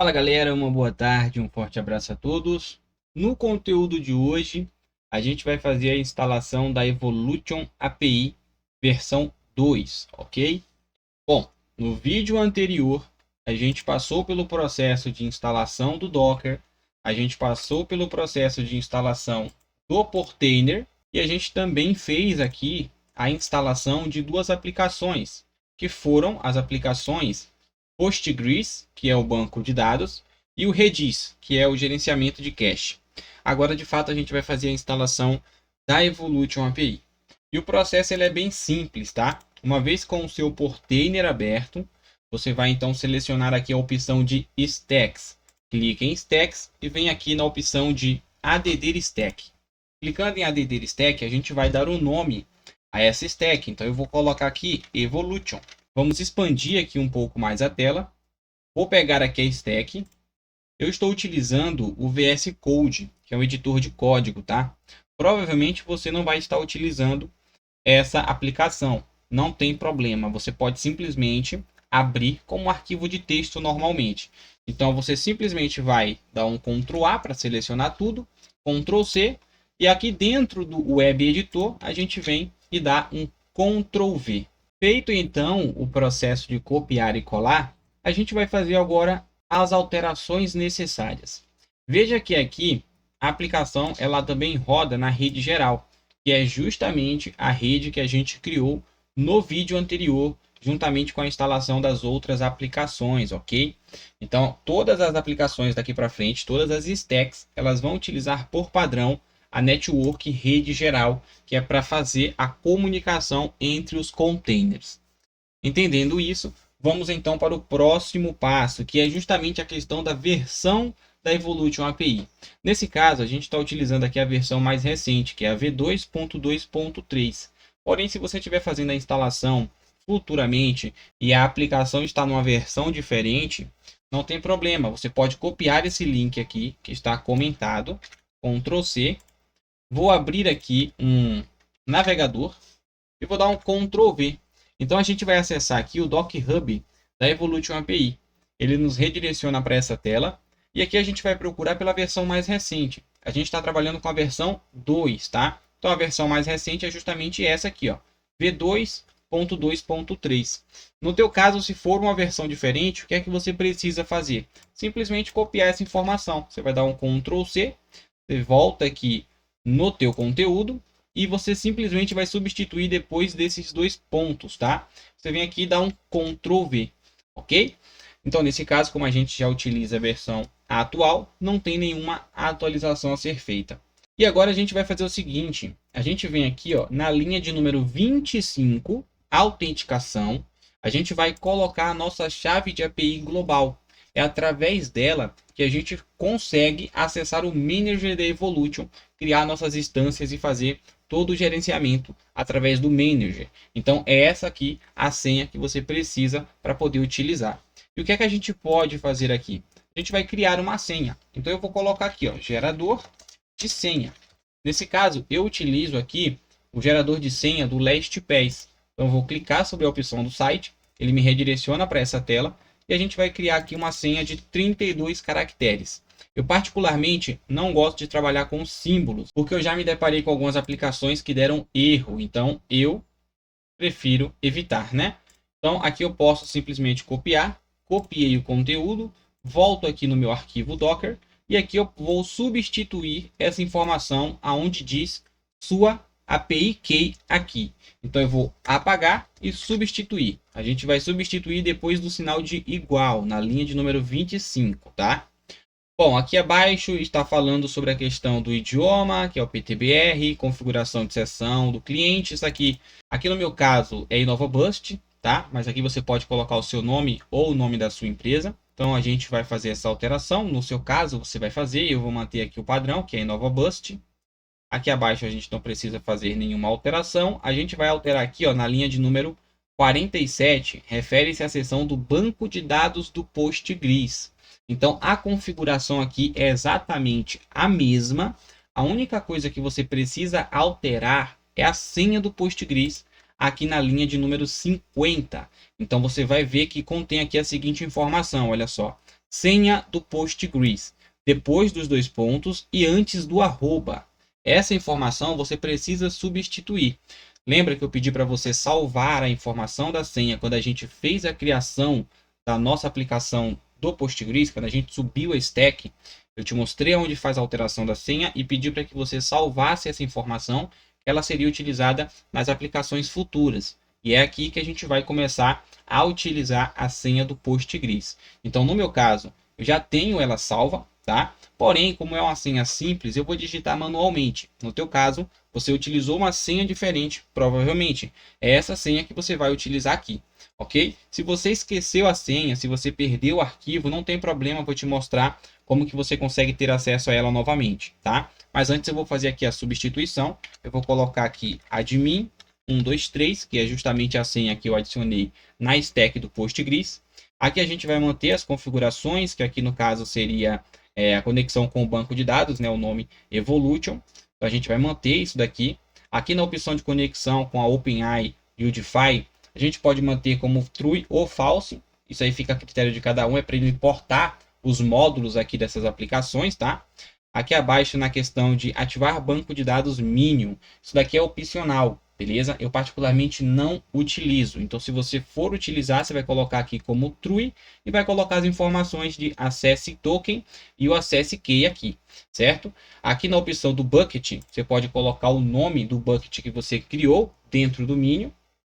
Fala galera, uma boa tarde, um forte abraço a todos. No conteúdo de hoje, a gente vai fazer a instalação da Evolution API versão 2, ok? Bom, no vídeo anterior, a gente passou pelo processo de instalação do Docker, a gente passou pelo processo de instalação do Portainer e a gente também fez aqui a instalação de duas aplicações, que foram as aplicações Postgres, que é o banco de dados, e o Redis, que é o gerenciamento de cache. Agora, de fato, a gente vai fazer a instalação da Evolution API. E o processo ele é bem simples, tá? Uma vez com o seu Portainer aberto, você vai então selecionar aqui a opção de Stacks. Clique em Stacks e vem aqui na opção de Add Stack. Clicando em Add Stack, a gente vai dar um nome a essa stack. Então eu vou colocar aqui Evolution. Vamos expandir aqui um pouco mais a tela. Vou pegar aqui a stack. Eu estou utilizando o VS Code, que é um editor de código, tá? Provavelmente você não vai estar utilizando essa aplicação. Não tem problema. Você pode simplesmente abrir como arquivo de texto normalmente. Então você simplesmente vai dar um Ctrl A para selecionar tudo, Ctrl C, e aqui dentro do Web Editor a gente vem e dá um Ctrl V. Feito então o processo de copiar e colar, a gente vai fazer agora as alterações necessárias. Veja que aqui a aplicação ela também roda na rede geral, que é justamente a rede que a gente criou no vídeo anterior, juntamente com a instalação das outras aplicações, ok? Então, todas as aplicações daqui para frente, todas as stacks, elas vão utilizar por padrão a network rede geral, que é para fazer a comunicação entre os containers. Entendendo isso, vamos então para o próximo passo, que é justamente a questão da versão da Evolution API. Nesse caso, a gente está utilizando aqui a versão mais recente, que é a V2.2.3. Porém, se você estiver fazendo a instalação futuramente e a aplicação está numa versão diferente, não tem problema. Você pode copiar esse link aqui, que está comentado, Ctrl C. Vou abrir aqui um navegador e vou dar um Ctrl V. Então a gente vai acessar aqui o Doc Hub da Evolution API. Ele nos redireciona para essa tela. E aqui a gente vai procurar pela versão mais recente. A gente está trabalhando com a versão 2, tá? Então a versão mais recente é justamente essa aqui, ó, V2.2.3. No teu caso, se for uma versão diferente, o que é que você precisa fazer? Simplesmente copiar essa informação. Você vai dar um Ctrl C, você volta aqui no teu conteúdo e você simplesmente vai substituir depois desses dois pontos, tá? Você vem aqui e dá um Ctrl V, ok? Então, nesse caso, como a gente já utiliza a versão atual, não tem nenhuma atualização a ser feita. E agora a gente vai fazer o seguinte, a gente vem aqui ó, na linha de número 25, autenticação, a gente vai colocar a nossa chave de API global. É através dela que a gente consegue acessar o Manager da Evolution, criar nossas instâncias e fazer todo o gerenciamento através do Manager. Então é essa aqui a senha que você precisa para poder utilizar. E o que é que a gente pode fazer aqui? A gente vai criar uma senha. Então eu vou colocar aqui, ó, gerador de senha. Nesse caso, eu utilizo aqui o gerador de senha do LastPass. Então eu vou clicar sobre a opção do site, ele me redireciona para essa tela e a gente vai criar aqui uma senha de 32 caracteres. Eu particularmente não gosto de trabalhar com símbolos, porque eu já me deparei com algumas aplicações que deram erro, então eu prefiro evitar, né? Então aqui eu posso simplesmente copiar, copiei o conteúdo, volto aqui no meu arquivo Docker e aqui eu vou substituir essa informação aonde diz sua API Key aqui. Então eu vou apagar e substituir. A gente vai substituir depois do sinal de igual, na linha de número 25, tá? Bom, aqui abaixo está falando sobre a questão do idioma, que é o PTBR, configuração de sessão do cliente. Isso aqui no meu caso é InnovaBust, tá? Mas aqui você pode colocar o seu nome ou o nome da sua empresa. Então a gente vai fazer essa alteração. No seu caso você vai fazer, eu vou manter aqui o padrão, que é InnovaBust. Aqui abaixo a gente não precisa fazer nenhuma alteração. A gente vai alterar aqui ó, na linha de número 47, refere-se à seção do banco de dados do Postgres. Então a configuração aqui é exatamente a mesma. A única coisa que você precisa alterar é a senha do Postgres aqui na linha de número 50. Então você vai ver que contém aqui a seguinte informação, olha só. senha do Postgres, depois dos dois pontos e antes do arroba. Essa informação você precisa substituir. Lembra que eu pedi para você salvar a informação da senha quando a gente fez a criação da nossa aplicação do Postgres, quando a gente subiu a stack? Eu te mostrei onde faz a alteração da senha e pedi para que você salvasse essa informação, que ela seria utilizada nas aplicações futuras. E é aqui que a gente vai começar a utilizar a senha do Postgres. Então, no meu caso, eu já tenho ela salva, tá? Porém, como é uma senha simples, eu vou digitar manualmente. No teu caso, você utilizou uma senha diferente, provavelmente. É essa senha que você vai utilizar aqui, ok? Se você esqueceu a senha, se você perdeu o arquivo, não tem problema, vou te mostrar como que você consegue ter acesso a ela novamente, tá? Mas antes eu vou fazer aqui a substituição. Eu vou colocar aqui admin 123, que é justamente a senha que eu adicionei na stack do Postgres. Aqui a gente vai manter as configurações, que aqui no caso seria a conexão com o banco de dados, né, o nome Evolution. Então a gente vai manter isso daqui. Aqui na opção de conexão com a OpenAI e o Udify, a gente pode manter como true ou false. Isso aí fica a critério de cada um, é para ele importar os módulos aqui dessas aplicações, tá? Aqui abaixo na questão de ativar banco de dados Minion, isso daqui é opcional, beleza? Eu particularmente não utilizo. Então, se você for utilizar, você vai colocar aqui como true e vai colocar as informações de access token e o access key aqui, certo? Aqui na opção do bucket, você pode colocar o nome do bucket que você criou dentro do Minion.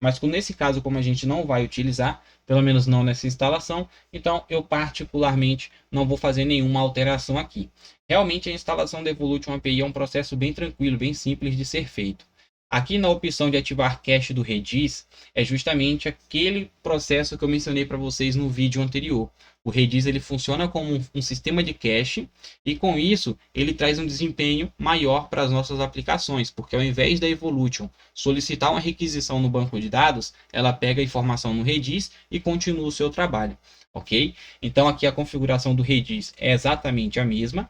Mas nesse caso, como a gente não vai utilizar, pelo menos não nessa instalação, então eu particularmente não vou fazer nenhuma alteração aqui. Realmente a instalação da Evolution API é um processo bem tranquilo, bem simples de ser feito. Aqui na opção de ativar cache do Redis, é justamente aquele processo que eu mencionei para vocês no vídeo anterior. O Redis ele funciona como um sistema de cache e com isso ele traz um desempenho maior para as nossas aplicações, porque ao invés da Evolution solicitar uma requisição no banco de dados, ela pega a informação no Redis e continua o seu trabalho, ok? Então aqui a configuração do Redis é exatamente a mesma.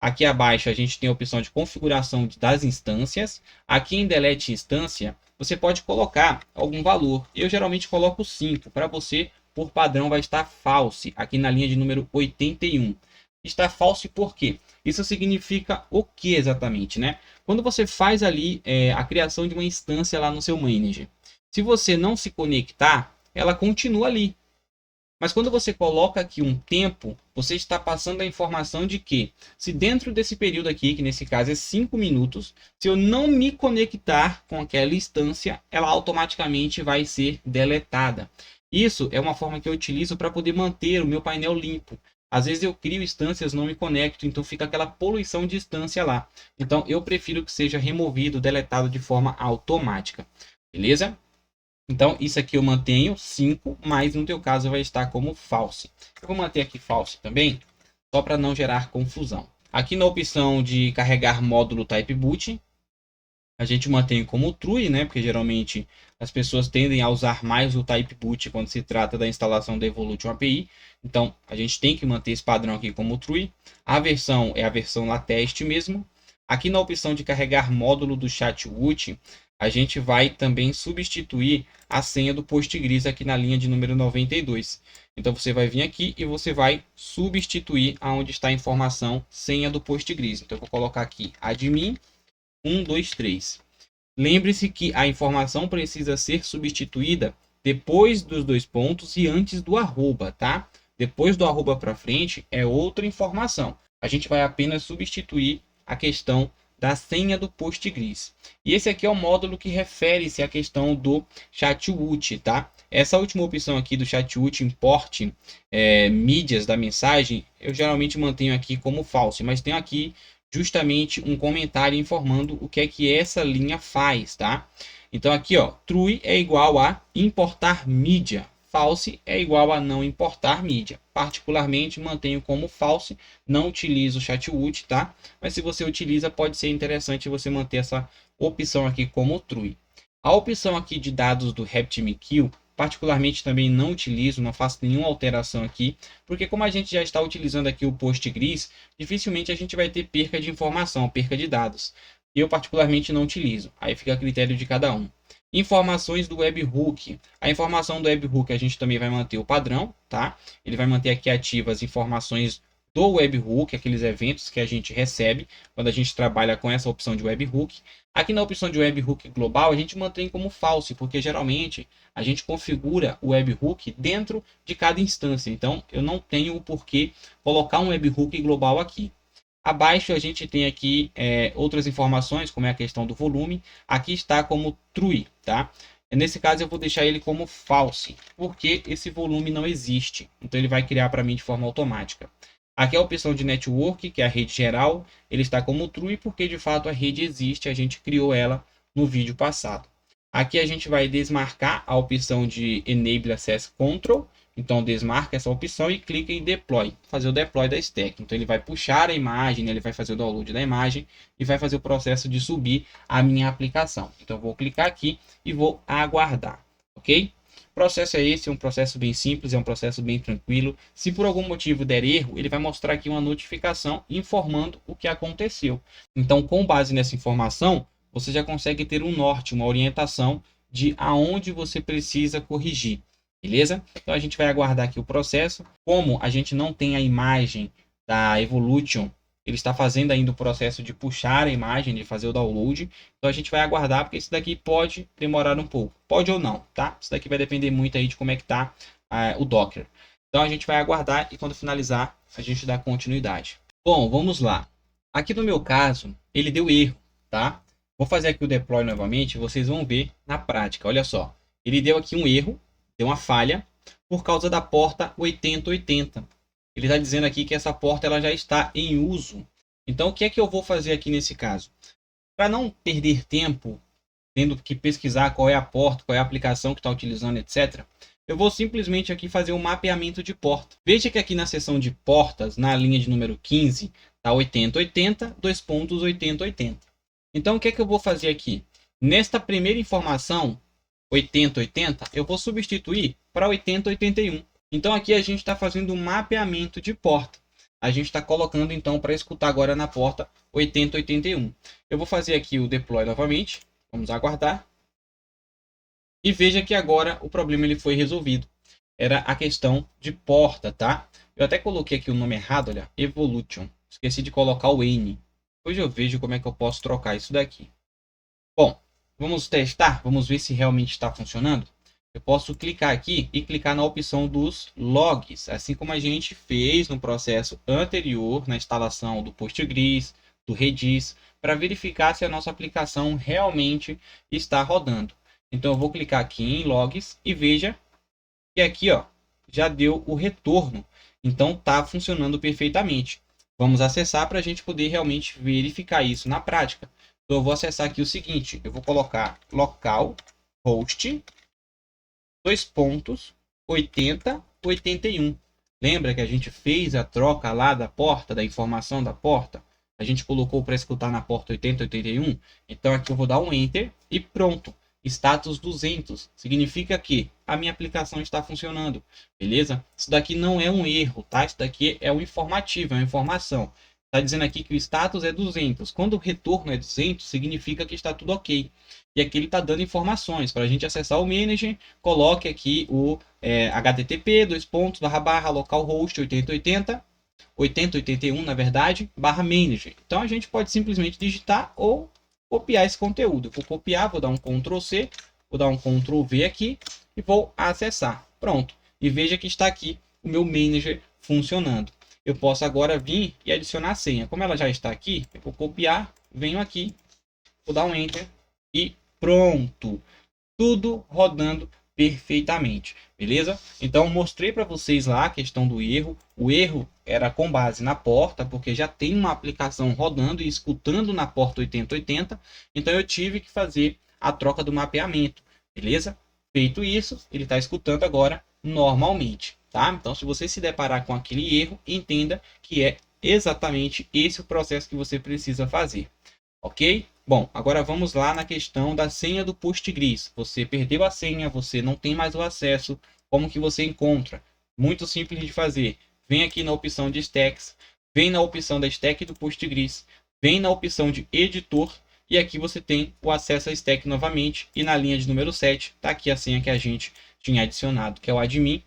Aqui abaixo a gente tem a opção de configuração das instâncias. Aqui em delete instância, você pode colocar algum valor. Eu geralmente coloco 5. Para você, por padrão, vai estar false. Aqui na linha de número 81. Está false por quê? Isso significa o que exatamente, né? Quando você faz ali a criação de uma instância lá no seu manager. Se você não se conectar, ela continua ali. Mas quando você coloca aqui um tempo, você está passando a informação de que, se dentro desse período aqui, que nesse caso é 5 minutos, se eu não me conectar com aquela instância, ela automaticamente vai ser deletada. Isso é uma forma que eu utilizo para poder manter o meu painel limpo. Às vezes eu crio instâncias, não me conecto, então fica aquela poluição de instância lá. Então eu prefiro que seja removido, deletado de forma automática. Beleza? Então, isso aqui eu mantenho 5, mas no teu caso vai estar como false. Eu vou manter aqui false também, só para não gerar confusão. Aqui na opção de carregar módulo type boot, a gente mantém como true, né? Porque geralmente as pessoas tendem a usar mais o type boot quando se trata da instalação da Evolution API. Então, a gente tem que manter esse padrão aqui como true. A versão é a versão lá teste mesmo. Aqui na opção de carregar módulo do Chatwood, a gente vai também substituir a senha do Postgres aqui na linha de número 92. Então você vai vir aqui e você vai substituir aonde está a informação senha do Postgres. Então eu vou colocar aqui admin 123. Lembre-se que a informação precisa ser substituída depois dos dois pontos e antes do arroba, tá? Depois do arroba para frente é outra informação. A gente vai apenas substituir a questão da senha do Postgres. E esse aqui é o módulo que refere-se à questão do Chatwood, tá? Essa última opção aqui do Chatwood, importe mídias da mensagem, eu geralmente mantenho aqui como false, mas tenho aqui justamente um comentário informando o que é que essa linha faz, tá? Então aqui, ó, true é igual a importar mídia. False é igual a não importar mídia. Particularmente mantenho como false, não utilizo o Chatwood, tá? Mas se você utiliza, pode ser interessante você manter essa opção aqui como true. A opção aqui de dados do RabbitMQ, particularmente também não utilizo, não faço nenhuma alteração aqui, porque como a gente já está utilizando aqui o Postgres, dificilmente a gente vai ter perca de informação, perca de dados. Eu particularmente não utilizo, aí fica a critério de cada um. Informações do webhook. A informação do webhook a gente também vai manter o padrão, tá? Ele vai manter aqui ativas as informações do webhook, aqueles eventos que a gente recebe quando a gente trabalha com essa opção de webhook. Aqui na opção de webhook global a gente mantém como false, porque geralmente a gente configura o webhook dentro de cada instância. Então eu não tenho o porquê colocar um webhook global aqui. Abaixo a gente tem aqui outras informações, como é a questão do volume. Aqui está como true, tá? Nesse caso eu vou deixar ele como false, porque esse volume não existe. Então ele vai criar para mim de forma automática. Aqui é a opção de network, que é a rede geral. Ele está como true porque de fato a rede existe, a gente criou ela no vídeo passado. Aqui a gente vai desmarcar a opção de Enable Access Control. Então desmarca essa opção e clica em Deploy, fazer o deploy da stack. Então ele vai puxar a imagem, ele vai fazer o download da imagem e vai fazer o processo de subir a minha aplicação. Então eu vou clicar aqui e vou aguardar, ok? O processo é esse, é um processo bem simples, é um processo bem tranquilo. Se por algum motivo der erro, ele vai mostrar aqui uma notificação informando o que aconteceu. Então com base nessa informação, você já consegue ter um norte, uma orientação de aonde você precisa corrigir. Beleza? Então a gente vai aguardar aqui o processo. Como a gente não tem a imagem da Evolution, ele está fazendo ainda o processo de puxar a imagem, de fazer o download. Então a gente vai aguardar, porque isso daqui pode demorar um pouco. Pode ou não, tá? Isso daqui vai depender muito aí de como é que tá o Docker. Então a gente vai aguardar e quando finalizar, a gente dá continuidade. Bom, vamos lá. Aqui no meu caso, ele deu erro, tá? Vou fazer aqui o deploy novamente e vocês vão ver na prática. Olha só, ele deu aqui um erro. Deu uma falha por causa da porta 8080. Ele está dizendo aqui que essa porta ela já está em uso. Então, o que é que eu vou fazer aqui nesse caso? Para não perder tempo, tendo que pesquisar qual é a porta, qual é a aplicação que está utilizando, etc., eu vou simplesmente aqui fazer um mapeamento de porta. Veja que aqui na seção de portas, na linha de número 15, está 8080, 2.8080. Então, o que é que eu vou fazer aqui? Nesta primeira informação, 8080, eu vou substituir para 8081. Então aqui a gente está fazendo um mapeamento de porta. A gente está colocando então para escutar agora na porta 8081. Eu vou fazer aqui o deploy novamente. Vamos aguardar. E veja que agora o problema ele foi resolvido. Era a questão de porta, tá? Eu até coloquei aqui o nome errado, olha, Evolution. Esqueci de colocar o N. Hoje eu vejo como é que eu posso trocar isso daqui. Bom, vamos testar, vamos ver se realmente está funcionando. Eu posso clicar aqui e clicar na opção dos logs, assim como a gente fez no processo anterior, na instalação do Postgres, do Redis, para verificar se a nossa aplicação realmente está rodando. Então eu vou clicar aqui em logs e veja que aqui ó, já deu o retorno. Então está funcionando perfeitamente. Vamos acessar para a gente poder realmente verificar isso na prática. Então eu vou acessar aqui o seguinte, eu vou colocar localhost 2.8081. Lembra que a gente fez a troca lá da porta, da informação da porta? A gente colocou para escutar na porta 8081. Então aqui eu vou dar um enter e pronto. Status 200 significa que a minha aplicação está funcionando, beleza? Isso daqui não é um erro, tá? Isso daqui é um informativo, é uma informação. Está dizendo aqui que o status é 200. Quando o retorno é 200, significa que está tudo ok. E aqui ele está dando informações. Para a gente acessar o manager, coloque aqui o http localhost 8080, 8081 na verdade, /manager. Então a gente pode simplesmente digitar ou copiar esse conteúdo. Eu vou copiar, vou dar um Ctrl C, vou dar um Ctrl V aqui e vou acessar. Pronto. E veja que está aqui o meu manager funcionando. Eu posso agora vir e adicionar a senha. Como ela já está aqui, eu vou copiar, venho aqui, vou dar um Enter e pronto. Tudo rodando perfeitamente, beleza? Então mostrei para vocês lá a questão do erro. O erro era com base na porta, porque já tem uma aplicação rodando e escutando na porta 8080. Então eu tive que fazer a troca do mapeamento, beleza? Feito isso, ele está escutando agora normalmente. Tá? Então, se você se deparar com aquele erro, entenda que é exatamente esse o processo que você precisa fazer. Ok? Bom, agora vamos lá na questão da senha do Postgres. Você perdeu a senha, você não tem mais o acesso. Como que você encontra? Muito simples de fazer. Vem aqui na opção de stacks, vem na opção da stack do Postgres, vem na opção de editor E aqui você tem o acesso à stack novamente. E na linha de número 7, está aqui a senha que a gente tinha adicionado, que é o admin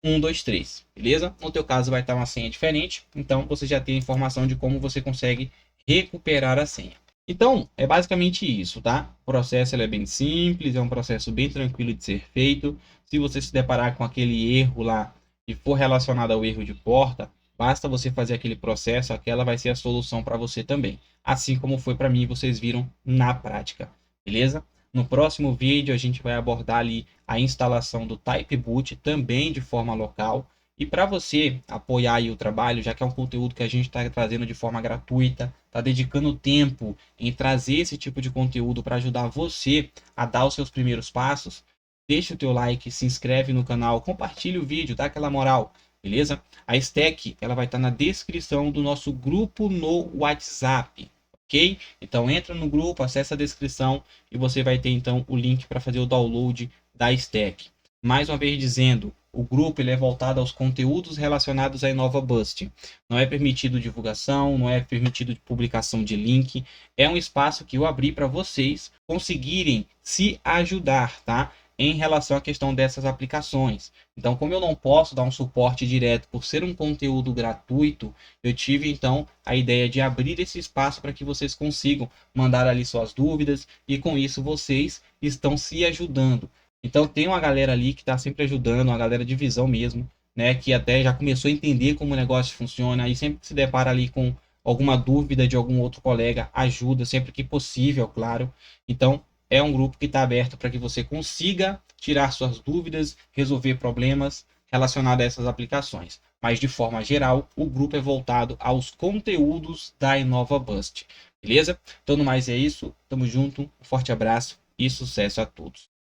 123, beleza? No teu caso vai estar uma senha diferente, então você já tem a informação de como você consegue recuperar a senha. Então, é basicamente isso, tá? O processo é bem simples, é um processo bem tranquilo de ser feito. Se você se deparar com aquele erro lá e for relacionado ao erro de porta, basta você fazer aquele processo, aquela vai ser a solução para você também. Assim como foi para mim, vocês viram na prática, beleza? No próximo vídeo a gente vai abordar ali a instalação do Typeboot também de forma local. E para você apoiar aí o trabalho, já que é um conteúdo que a gente está trazendo de forma gratuita, está dedicando tempo em trazer esse tipo de conteúdo para ajudar você a dar os seus primeiros passos, deixa o teu like, se inscreve no canal, compartilha o vídeo, dá aquela moral, beleza? A stack ela vai estar na descrição do nosso grupo no WhatsApp, ok? Então entra no grupo, acessa a descrição e você vai ter então o link para fazer o download da stack. Mais uma vez dizendo, o grupo ele é voltado aos conteúdos relacionados à InovaBust. Não é permitido divulgação, não é permitido publicação de link. É um espaço que eu abri para vocês conseguirem se ajudar, tá? Em relação à questão dessas aplicações. Então, como eu não posso dar um suporte direto por ser um conteúdo gratuito, eu tive então a ideia de abrir esse espaço para que vocês consigam mandar ali suas dúvidas e com isso vocês estão se ajudando. Então tem uma galera ali que está sempre ajudando, uma galera de visão mesmo, né? Que até já começou a entender como o negócio funciona e sempre que se depara ali com alguma dúvida de algum outro colega, ajuda sempre que possível, claro. Então é um grupo que está aberto para que você consiga tirar suas dúvidas, resolver problemas relacionados a essas aplicações. Mas de forma geral, o grupo é voltado aos conteúdos da InovaBust. Beleza? Então no mais é isso. Tamo junto, um forte abraço e sucesso a todos.